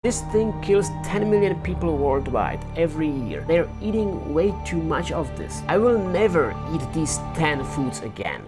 This thing kills 10 million people worldwide every year. They're eating way too much of this. I will never eat these 10 foods again.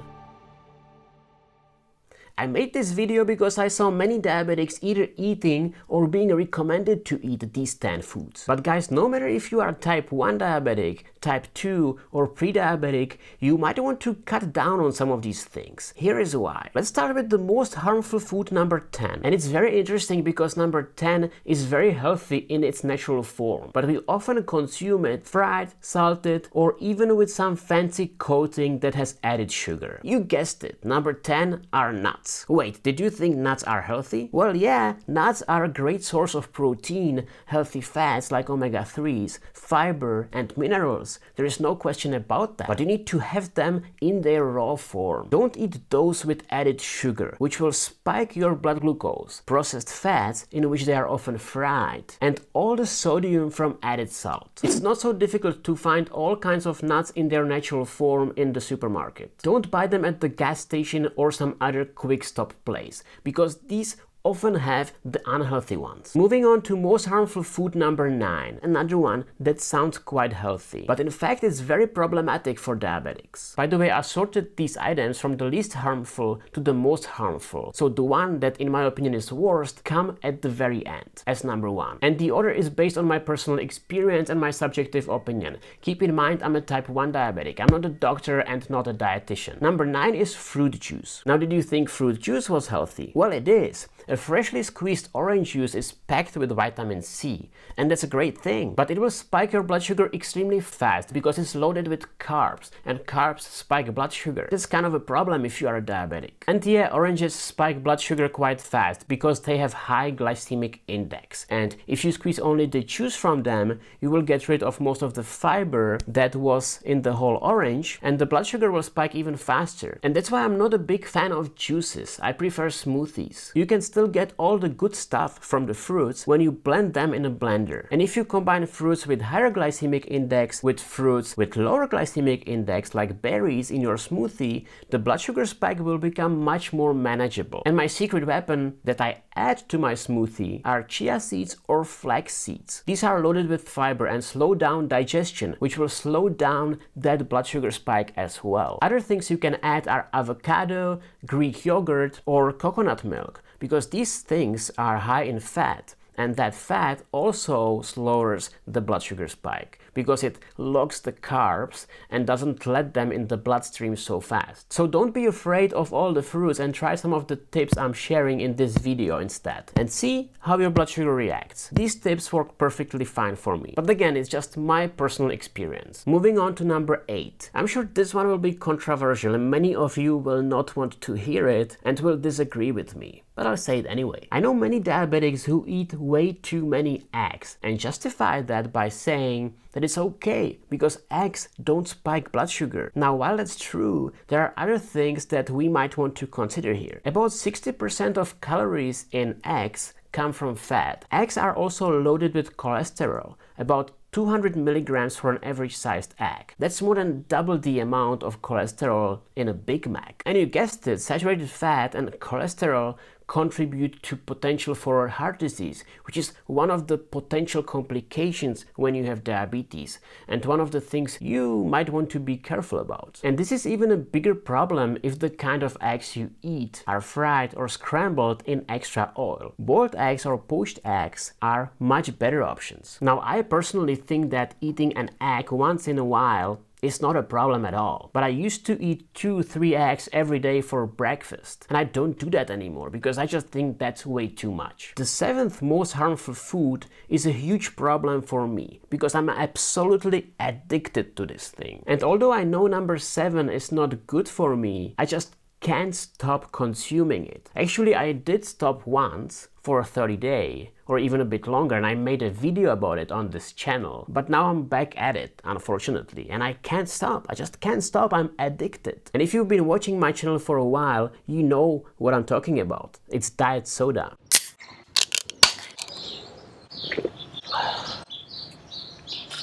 I made this video because I saw many diabetics either eating or being recommended to eat these 10 foods. But guys, no matter if you are type 1 diabetic, type 2 or pre-diabetic, you might want to cut down on some of these things. Here is why. Let's start with the most harmful food, number 10. And it's very interesting because number 10 is very healthy in its natural form. But we often consume it fried, salted, or even with some fancy coating that has added sugar. You guessed it, number 10 are nuts. Wait, did you think nuts are healthy? Well, yeah, nuts are a great source of protein, healthy fats like omega-3s, fiber and minerals. There is no question about that. But you need to have them in their raw form. Don't eat those with added sugar, which will spike your blood glucose, processed fats in which they are often fried, and all the sodium from added salt. It's not so difficult to find all kinds of nuts in their natural form in the supermarket. Don't buy them at the gas station or some other quick stop place, because these often have the unhealthy ones. Moving on to most harmful food, number 9. Another one that sounds quite healthy, but in fact it's very problematic for diabetics. By the way, I sorted these items from the least harmful to the most harmful. So the one that in my opinion is worst come at the very end as number 1. And the order is based on my personal experience and my subjective opinion. Keep in mind I'm a type 1 diabetic. I'm not a doctor and not a dietitian. Number 9 is fruit juice. Now, did you think fruit juice was healthy? Well, it is. A freshly squeezed orange juice is packed with vitamin C, and that's a great thing, but it will spike your blood sugar extremely fast because it's loaded with carbs, and carbs spike blood sugar. That's kind of a problem if you are a diabetic. And yeah, oranges spike blood sugar quite fast because they have high glycemic index, and if you squeeze only the juice from them, you will get rid of most of the fiber that was in the whole orange, and the blood sugar will spike even faster. And that's why I'm not a big fan of juices. I prefer smoothies. You can still get all the good stuff from the fruits when you blend them in a blender. And if you combine fruits with higher glycemic index with fruits with lower glycemic index like berries in your smoothie, the blood sugar spike will become much more manageable. And my secret weapon that I add to my smoothie are chia seeds or flax seeds. These are loaded with fiber and slow down digestion, which will slow down that blood sugar spike as well. Other things you can add are avocado, Greek yogurt, or coconut milk, because these things are high in fat, and that fat also lowers the blood sugar spike because it locks the carbs and doesn't let them in the bloodstream so fast. So don't be afraid of all the fruits and try some of the tips I'm sharing in this video instead and see how your blood sugar reacts. These tips work perfectly fine for me, but again, it's just my personal experience. Moving on to number 8. I'm sure this one will be controversial and many of you will not want to hear it and will disagree with me, but I'll say it anyway. I know many diabetics who eat way too many eggs and justify that by saying that it's okay because eggs don't spike blood sugar. Now, while that's true, there are other things that we might want to consider here. About 60% of calories in eggs come from fat. Eggs are also loaded with cholesterol, about 200 milligrams for an average sized egg. That's more than double the amount of cholesterol in a Big Mac. And you guessed it, saturated fat and cholesterol contribute to potential for heart disease, which is one of the potential complications when you have diabetes, and one of the things you might want to be careful about. And this is even a bigger problem if the kind of eggs you eat are fried or scrambled in extra oil. Boiled eggs or poached eggs are much better options. Now, I personally think that eating an egg once in a while is not a problem at all. But I used to eat 2-3 eggs every day for breakfast. And I don't do that anymore because I just think that's way too much. The 7th most harmful food is a huge problem for me because I'm absolutely addicted to this thing. And although I know number 7 is not good for me, I just can't stop consuming it. Actually, I did stop once for a 30 day or even a bit longer, and I made a video about it on this channel. But now I'm back at it, unfortunately, and I can't stop. I just can't stop. I'm addicted. And if you've been watching my channel for a while, you know what I'm talking about. It's diet soda.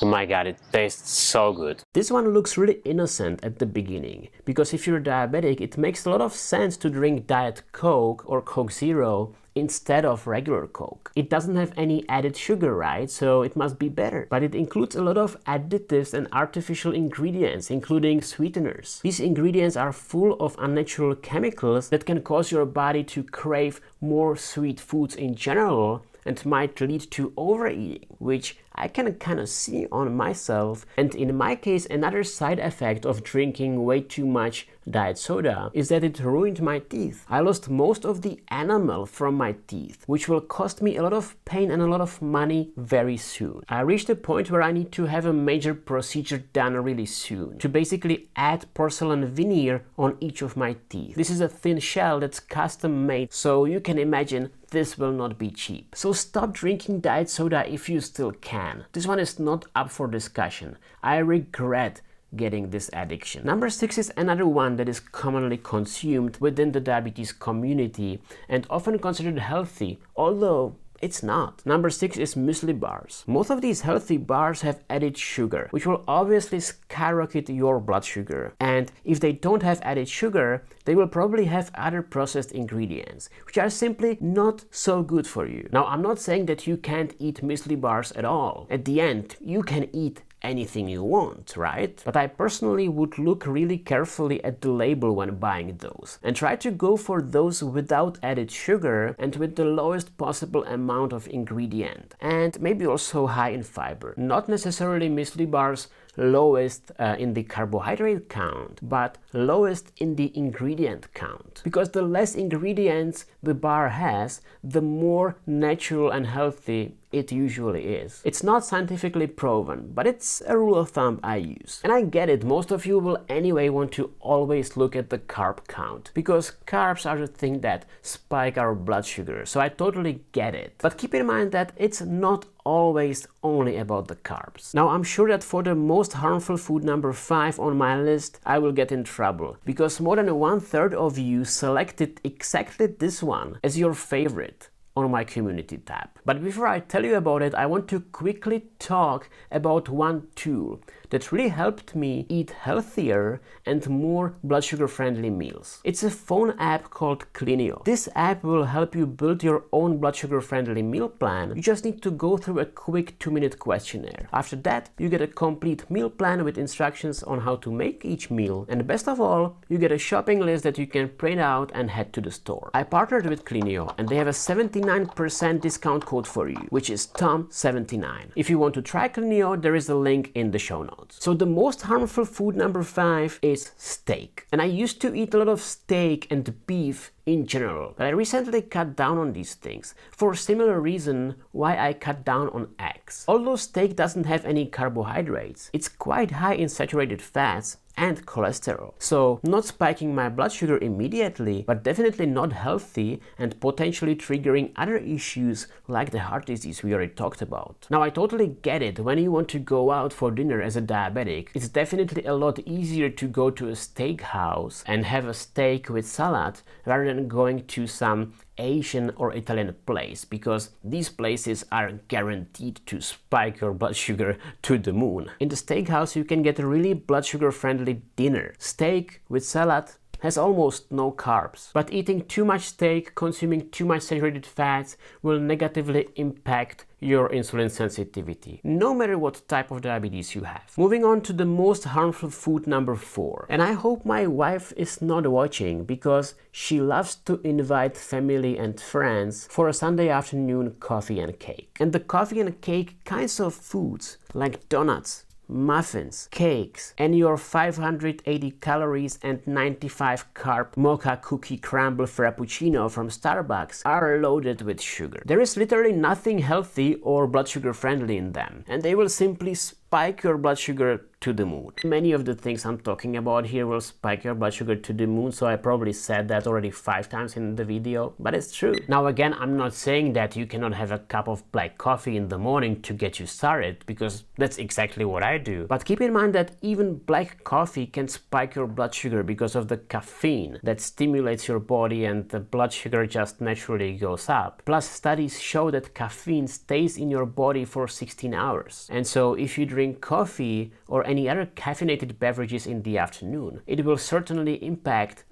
Oh my god, it tastes so good. This one looks really innocent at the beginning, because if you're diabetic, it makes a lot of sense to drink Diet Coke or Coke Zero instead of regular Coke. It doesn't have any added sugar, right? So it must be better. But it includes a lot of additives and artificial ingredients, including sweeteners. These ingredients are full of unnatural chemicals that can cause your body to crave more sweet foods in general and might lead to overeating, which I can kind of see on myself. And in my case, another side effect of drinking way too much diet soda is that it ruined my teeth. I lost most of the enamel from my teeth, which will cost me a lot of pain and a lot of money very soon. I reached a point where I need to have a major procedure done really soon to basically add porcelain veneer on each of my teeth. This is a thin shell that's custom made, so you can imagine this will not be cheap. So stop drinking diet soda if you still can. This one is not up for discussion. I regret getting this addiction. Number 6 is another one that is commonly consumed within the diabetes community and often considered healthy, although it's not. Number 6 is muesli bars. Most of these healthy bars have added sugar, which will obviously skyrocket your blood sugar. And if they don't have added sugar, they will probably have other processed ingredients, which are simply not so good for you. Now, I'm not saying that you can't eat muesli bars at all. At the end, you can eat anything you want, right? But I personally would look really carefully at the label when buying those and try to go for those without added sugar and with the lowest possible amount of ingredient, and maybe also high in fiber. Not necessarily muesli bars lowest in the carbohydrate count, but lowest in the ingredient count. Because the less ingredients the bar has, the more natural and healthy it usually is. It's not scientifically proven, but it's a rule of thumb I use. And I get it, most of you will anyway want to always look at the carb count, because carbs are the thing that spike our blood sugar, so I totally get it. But keep in mind that it's not always only about the carbs. Now, I'm sure that for the most harmful food number 5 on my list, I will get in trouble, because more than 1/3 of you selected exactly this one as your favorite on my community tab. But before I tell you about it, I want to quickly talk about one tool that really helped me eat healthier and more blood sugar friendly meals. It's a phone app called Cranio. This app will help you build your own blood sugar friendly meal plan. You just need to go through a quick 2-minute questionnaire. After that, you get a complete meal plan with instructions on how to make each meal, and best of all, you get a shopping list that you can print out and head to the store. I partnered with Cranio and they have a 79% discount code for you, which is TOM79. If you want to try Cranio, there is a link in the show notes. So the most harmful food number 5 is steak. And I used to eat a lot of steak and beef in general, but I recently cut down on these things for a similar reason why I cut down on eggs. Although steak doesn't have any carbohydrates, it's quite high in saturated fats and cholesterol. So not spiking my blood sugar immediately, but definitely not healthy and potentially triggering other issues like the heart disease we already talked about. Now, I totally get it. When you want to go out for dinner as a diabetic, it's definitely a lot easier to go to a steakhouse and have a steak with salad rather than going to some Asian or Italian place, because these places are guaranteed to spike your blood sugar to the moon. In the steakhouse, you can get a really blood sugar friendly dinner. Steak with salad has almost no carbs, but eating too much steak, consuming too much saturated fats will negatively impact your insulin sensitivity, no matter what type of diabetes you have. Moving on to the most harmful food number 4. And I hope my wife is not watching, because she loves to invite family and friends for a Sunday afternoon coffee and cake. And the coffee and cake kinds of foods like donuts, muffins, cakes, and your 580 calories and 95 carb mocha cookie crumble frappuccino from Starbucks are loaded with sugar. There is literally nothing healthy or blood sugar friendly in them, and they will simply spike your blood sugar to the moon. Many of the things I'm talking about here will spike your blood sugar to the moon, so I probably said that already 5 times in the video, but it's true. Now again, I'm not saying that you cannot have a cup of black coffee in the morning to get you started, because that's exactly what I do. But keep in mind that even black coffee can spike your blood sugar because of the caffeine that stimulates your body, and the blood sugar just naturally goes up. Plus, studies show that caffeine stays in your body for 16 hours. And so if you drink coffee or any other caffeinated beverages in the afternoon, it will certainly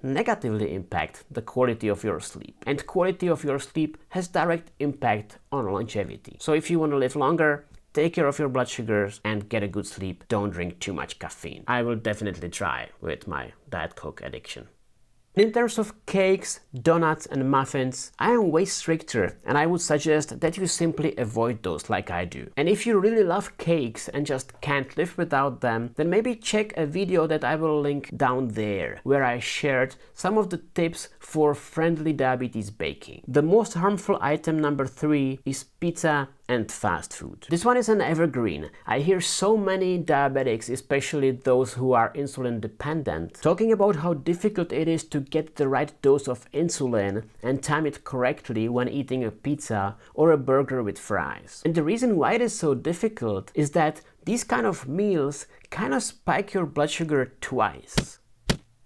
negatively impact the quality of your sleep. And quality of your sleep has direct impact on longevity. So if you want to live longer, take care of your blood sugars and get a good sleep. Don't drink too much caffeine. I will definitely try with my Diet Coke addiction. In terms of cakes, donuts and muffins, I am way stricter and I would suggest that you simply avoid those like I do. And if you really love cakes and just can't live without them, then maybe check a video that I will link down there, where I shared some of the tips for friendly diabetes baking. The most harmful item number 3 is pizza and fast food. This one is an evergreen. I hear so many diabetics, especially those who are insulin dependent, talking about how difficult it is to get the right dose of insulin and time it correctly when eating a pizza or a burger with fries. And the reason why it is so difficult is that these kind of meals kind of spike your blood sugar twice.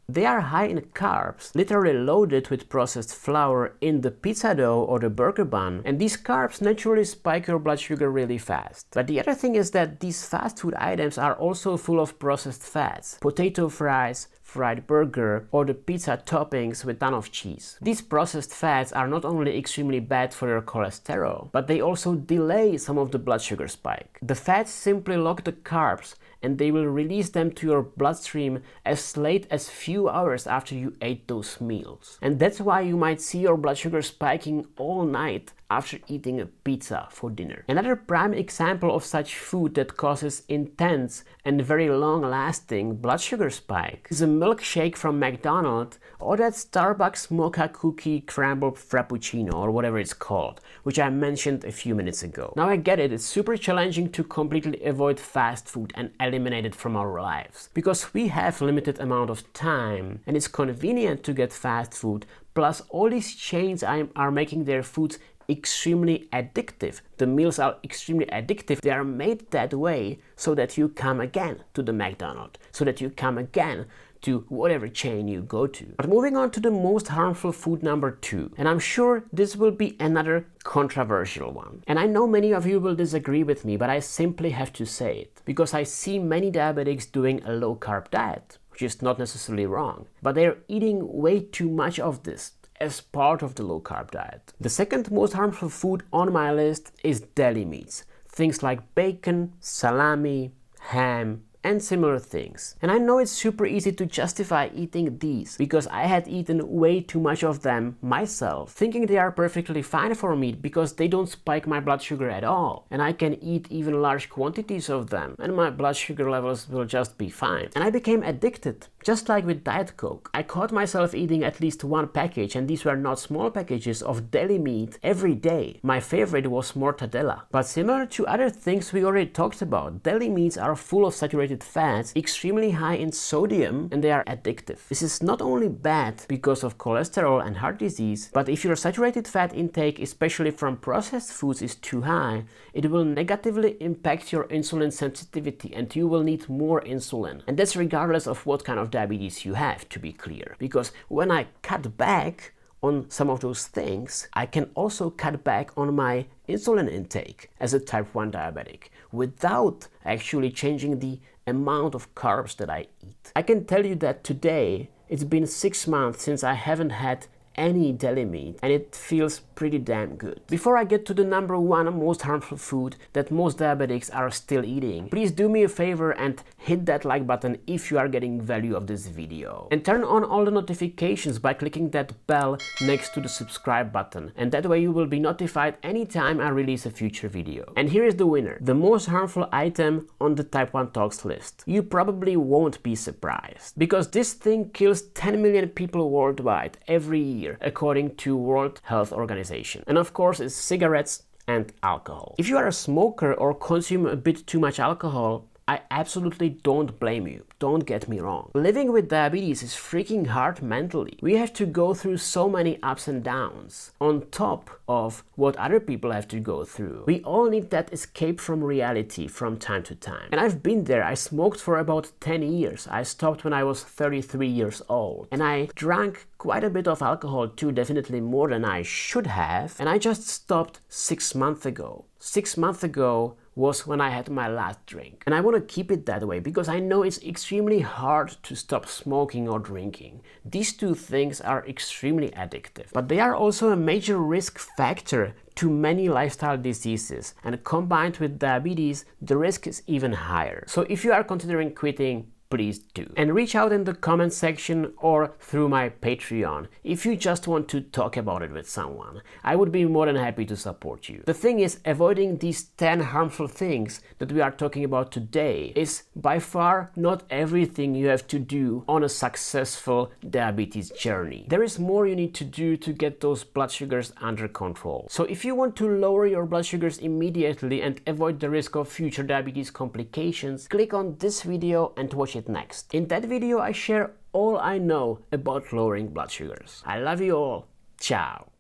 They are high in carbs, literally loaded with processed flour in the pizza dough or the burger bun, and these carbs naturally spike your blood sugar really fast. But the other thing is that these fast food items are also full of processed fats, potato fries, fried burger, or the pizza toppings with ton of cheese. These processed fats are not only extremely bad for your cholesterol, but they also delay some of the blood sugar spike. The fats simply lock the carbs and they will release them to your bloodstream as late as few hours after you ate those meals. And that's why you might see your blood sugar spiking all night after eating a pizza for dinner. Another prime example of such food that causes intense and very long-lasting blood sugar spike is a milkshake from McDonald's or that Starbucks mocha cookie crumble frappuccino or whatever it's called, which I mentioned a few minutes ago. Now I get it, it's super challenging to completely avoid fast food and eliminate it from our lives, because we have limited amount of time and it's convenient to get fast food, plus all these chains are making their foods extremely addictive. The meals are extremely addictive. They are made that way so that you come again to the McDonald's, so that you come again to whatever chain you go to. But moving on to the most harmful food number 2, and I'm sure this will be another controversial one. And I know many of you will disagree with me, but I simply have to say it, because I see many diabetics doing a low-carb diet, which is not necessarily wrong, but they're eating way too much of this as part of the low-carb diet. The second most harmful food on my list is deli meats. Things like bacon, salami, ham, and similar things. And I know it's super easy to justify eating these, because I had eaten way too much of them myself, thinking they are perfectly fine for me because they don't spike my blood sugar at all. And I can eat even large quantities of them and my blood sugar levels will just be fine. And I became addicted, just like with Diet Coke. I caught myself eating at least one package, and these were not small packages, of deli meat every day. My favorite was mortadella. But similar to other things we already talked about, deli meats are full of saturated fats, extremely high in sodium, and they are addictive. This is not only bad because of cholesterol and heart disease, but if your saturated fat intake, especially from processed foods, is too high, it will negatively impact your insulin sensitivity and you will need more insulin. And that's regardless of what kind of diabetes you have, to be clear. Because when I cut back on some of those things, I can also cut back on my insulin intake as a type 1 diabetic without actually changing the amount of carbs that I eat. I can tell you that today it's been 6 months since I haven't had any deli meat, and it feels pretty damn good. Before I get to the number 1 most harmful food that most diabetics are still eating, please do me a favor and hit that like button if you are getting value of this video. And turn on all the notifications by clicking that bell next to the subscribe button, and that way you will be notified anytime I release a future video. And here is the winner, the most harmful item on the Type 1 Talks list. You probably won't be surprised, because this thing kills 10 million people worldwide every year, according to World Health Organization. And of course, it's cigarettes and alcohol. If you are a smoker or consume a bit too much alcohol, I absolutely don't blame you. Don't get me wrong. Living with diabetes is freaking hard mentally. We have to go through so many ups and downs on top of what other people have to go through. We all need that escape from reality from time to time. And I've been there. I smoked for about 10 years. I stopped when I was 33 years old. And I drank quite a bit of alcohol too, definitely more than I should have. And I just stopped 6 months ago. 6 months ago was when I had my last drink. And I want to keep it that way because I know it's extremely hard to stop smoking or drinking. These two things are extremely addictive, but they are also a major risk factor to many lifestyle diseases, and combined with diabetes, the risk is even higher. So if you are considering quitting, please do. And reach out in the comment section or through my Patreon if you just want to talk about it with someone. I would be more than happy to support you. The thing is, avoiding these 10 harmful things that we are talking about today is by far not everything you have to do on a successful diabetes journey. There is more you need to do to get those blood sugars under control. So if you want to lower your blood sugars immediately and avoid the risk of future diabetes complications, click on this video and watch it next. In that video I share all I know about lowering blood sugars. I love you all. Ciao.